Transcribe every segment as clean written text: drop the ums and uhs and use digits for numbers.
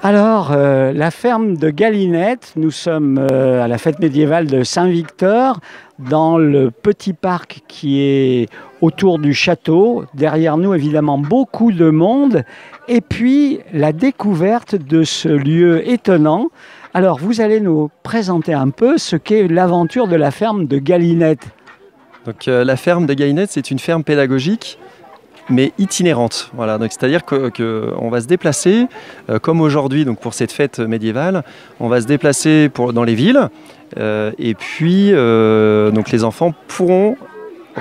Alors, la ferme de Galinette, nous sommes à la fête médiévale de Saint-Victor, dans le petit parc qui est autour du château. Derrière nous, évidemment, beaucoup de monde. Et puis, la découverte de ce lieu étonnant. Alors, vous allez nous présenter un peu ce qu'est l'aventure de la ferme de Galinette. Donc, la ferme de Galinette, c'est une ferme pédagogique mais itinérante. Voilà. Donc, c'est-à-dire qu'on va se déplacer, comme aujourd'hui donc pour cette fête médiévale, on va se déplacer dans les villes, et puis donc les enfants pourront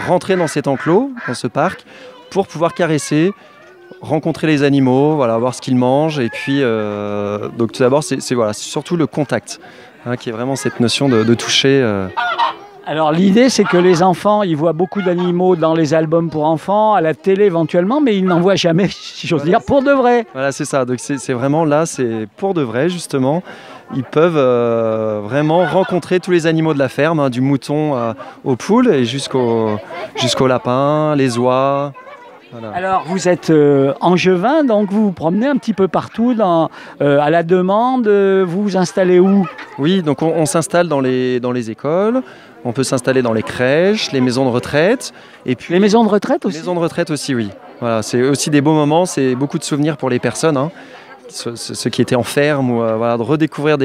rentrer dans cet enclos, dans ce parc, pour pouvoir caresser, rencontrer les animaux, voilà, voir ce qu'ils mangent, et puis donc tout d'abord c'est surtout le contact, hein, qui est vraiment cette notion de toucher. Alors l'idée, c'est que les enfants, ils voient beaucoup d'animaux dans les albums pour enfants, à la télé éventuellement, mais ils n'en voient jamais, si j'ose dire, pour de vrai. Voilà, c'est ça. Donc c'est vraiment là, c'est pour de vrai justement. Ils peuvent vraiment rencontrer tous les animaux de la ferme, hein, du mouton aux poules et jusqu'au lapin, les oies. Voilà. Alors vous êtes angevin, donc vous vous promenez un petit peu partout à la demande. Vous vous installez où? Oui, donc on s'installe dans les écoles. On peut s'installer dans les crèches, les maisons de retraite. Et puis, les maisons de retraite aussi? Les maisons de retraite aussi, oui. Voilà, c'est aussi des beaux moments, c'est beaucoup de souvenirs pour les personnes, hein, ceux qui étaient en ferme, ou voilà, de redécouvrir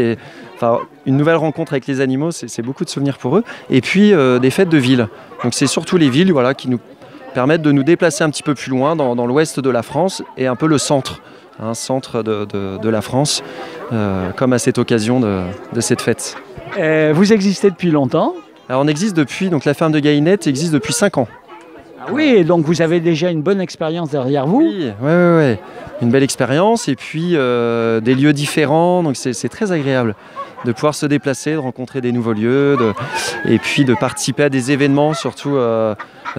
une nouvelle rencontre avec les animaux, c'est beaucoup de souvenirs pour eux. Et puis des fêtes de ville. Donc c'est surtout les villes, voilà, qui nous permettent de nous déplacer un petit peu plus loin dans l'ouest de la France et un peu le centre, hein, centre de la France, comme à cette occasion de cette fête. Vous existez depuis longtemps? Alors on existe donc la ferme de Galinette existe depuis 5 ans. Ah oui, donc vous avez déjà une bonne expérience derrière vous? Oui, ouais. Une belle expérience et puis des lieux différents, donc c'est très agréable de pouvoir se déplacer, de rencontrer des nouveaux lieux, et puis de participer à des événements surtout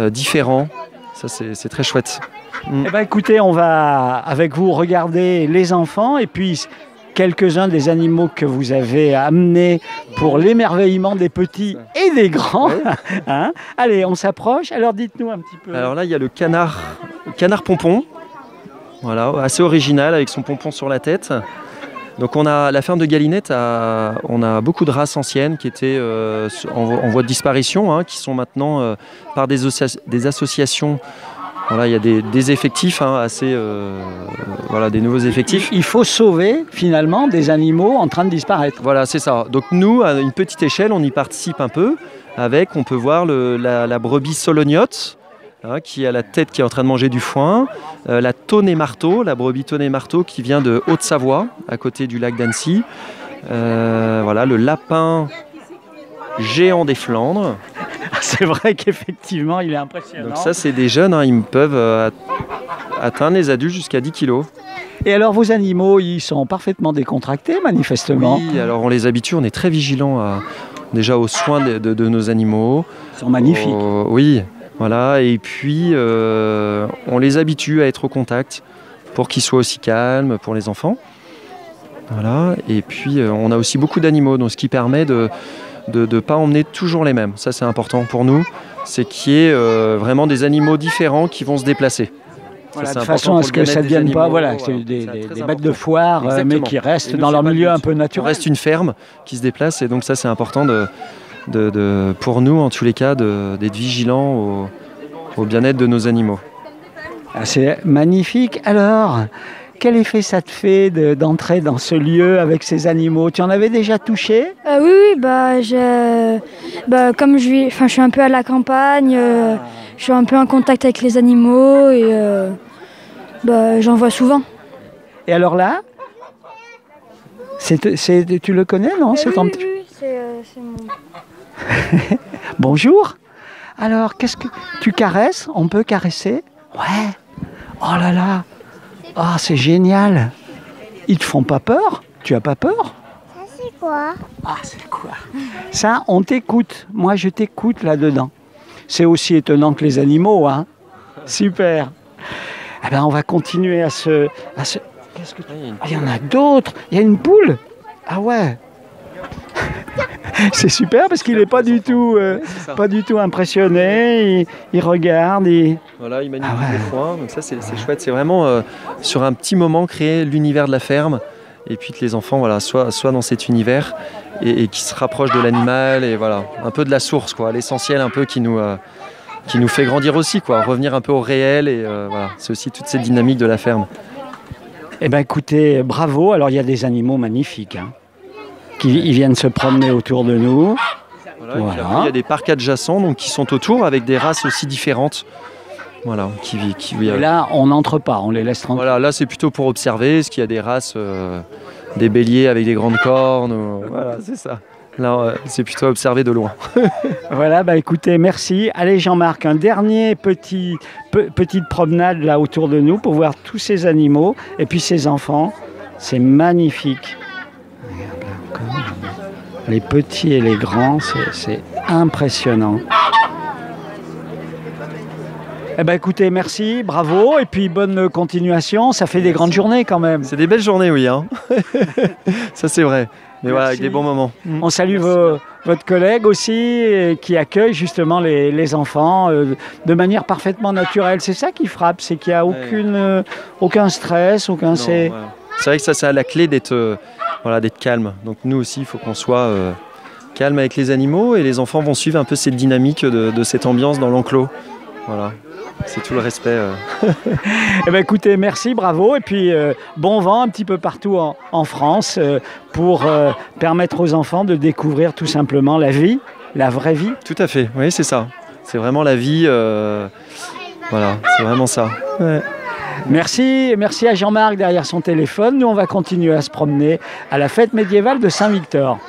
différents. Ça c'est très chouette. Eh bien écoutez, on va avec vous regarder les enfants et puis quelques-uns des animaux que vous avez amenés pour l'émerveillement des petits et des grands. Ouais. Hein? Allez, on s'approche. Alors dites-nous un petit peu. Alors là, il y a le canard pompon, voilà, assez original avec son pompon sur la tête. Donc on a la ferme de Galinette, on a beaucoup de races anciennes qui étaient en voie de disparition, hein, qui sont maintenant par des associations. Voilà, il y a des effectifs, hein, assez, voilà, des nouveaux effectifs. Il faut sauver finalement des animaux en train de disparaître. Voilà, c'est ça. Donc nous, à une petite échelle, on y participe un peu. On peut voir la brebis solognote, hein, qui a la tête qui est en train de manger du foin. La tonnet-marteau, la brebis tonnet-marteau qui vient de Haute-Savoie, à côté du lac d'Annecy. Voilà, le lapin géant des Flandres. C'est vrai qu'effectivement, il est impressionnant. Donc ça, c'est des jeunes, hein, ils peuvent atteindre les adultes jusqu'à 10 kilos. Et alors, vos animaux, ils sont parfaitement décontractés, manifestement? Oui, alors on les habitue, on est très vigilants déjà aux soins de nos animaux. Ils sont magnifiques. Oui, voilà, et puis on les habitue à être au contact pour qu'ils soient aussi calmes pour les enfants. Voilà, et puis on a aussi beaucoup d'animaux, donc ce qui permet de ne pas emmener toujours les mêmes. Ça, c'est important pour nous. C'est qu'il y ait vraiment des animaux différents qui vont se déplacer. Voilà, ça, de façon à ce que ça ne devienne pas des bêtes de foire, mais qui restent dans leur milieu un peu naturel. On reste une ferme qui se déplace, et donc ça, c'est important pour nous, en tous les cas, d'être vigilants au bien-être de nos animaux. Ah, c'est magnifique. Alors, quel effet ça te fait d'entrer dans ce lieu avec ces animaux? Tu en avais déjà touché? Oui, comme je suis un peu à la campagne, je suis un peu en contact avec les animaux et j'en vois souvent. Et alors là, tu le connais, non? C'est ton petit... Oui, c'est mon... Bonjour. Alors, qu'est-ce que tu caresses? On peut caresser? Ouais. Oh là là. Ah, c'est génial. Ils te font pas peur? Tu as pas peur? Ça c'est quoi? Ah, c'est quoi? Ça, on t'écoute. Moi, je t'écoute là-dedans. C'est aussi étonnant que les animaux, hein? Super. Eh bien, on va continuer à se... Qu'est-ce que tu... Ah, il y en a d'autres. Il y a une poule. Ah ouais. C'est super parce qu'il n'est pas du tout impressionné. Il regarde. Voilà, il manipule les foins. Donc ça, c'est chouette. C'est vraiment sur un petit moment créer l'univers de la ferme et puis que les enfants voilà, soient dans cet univers et qui se rapprochent de l'animal et voilà, un peu de la source, quoi, l'essentiel un peu qui nous fait grandir aussi, quoi, revenir un peu au réel et voilà, c'est aussi toute cette dynamique de la ferme. Eh bien écoutez, bravo. Alors il y a des animaux magnifiques hein, ils viennent se promener autour de nous. Voilà. Et puis après, il y a des parcs adjacents donc, qui sont autour avec des races aussi différentes. Voilà, Et là, on n'entre pas, on les laisse tranquilles. Voilà, là c'est plutôt pour observer, est-ce qu'il y a des races, des béliers avec des grandes cornes. Voilà, c'est ça. Là, c'est plutôt observer de loin. Voilà, bah écoutez, merci. Allez Jean-Marc, un dernier petite promenade là autour de nous pour voir tous ces animaux et puis ces enfants. C'est magnifique. Regarde là encore. Les petits et les grands, c'est impressionnant. Eh ben écoutez, merci, bravo, et puis bonne continuation. Ça fait des grandes journées quand même. C'est des belles journées, oui. Hein. Ça c'est vrai. Mais voilà, avec des bons moments. On salue votre collègue aussi, qui accueille justement les enfants de manière parfaitement naturelle. C'est ça qui frappe, c'est qu'il n'y a aucun stress, aucun... Non, c'est vrai que ça, c'est la clé d'être calme. Donc nous aussi, il faut qu'on soit calme avec les animaux et les enfants vont suivre un peu cette dynamique de cette ambiance dans l'enclos. Voilà. C'est tout le respect. Eh ben écoutez, merci, bravo. Et puis bon vent un petit peu partout en France pour permettre aux enfants de découvrir tout simplement la vie, la vraie vie. Tout à fait, oui, c'est ça. C'est vraiment la vie. Voilà, c'est vraiment ça. Ouais. Merci à Jean-Marc derrière son téléphone. Nous, on va continuer à se promener à la fête médiévale de Saint-Victor.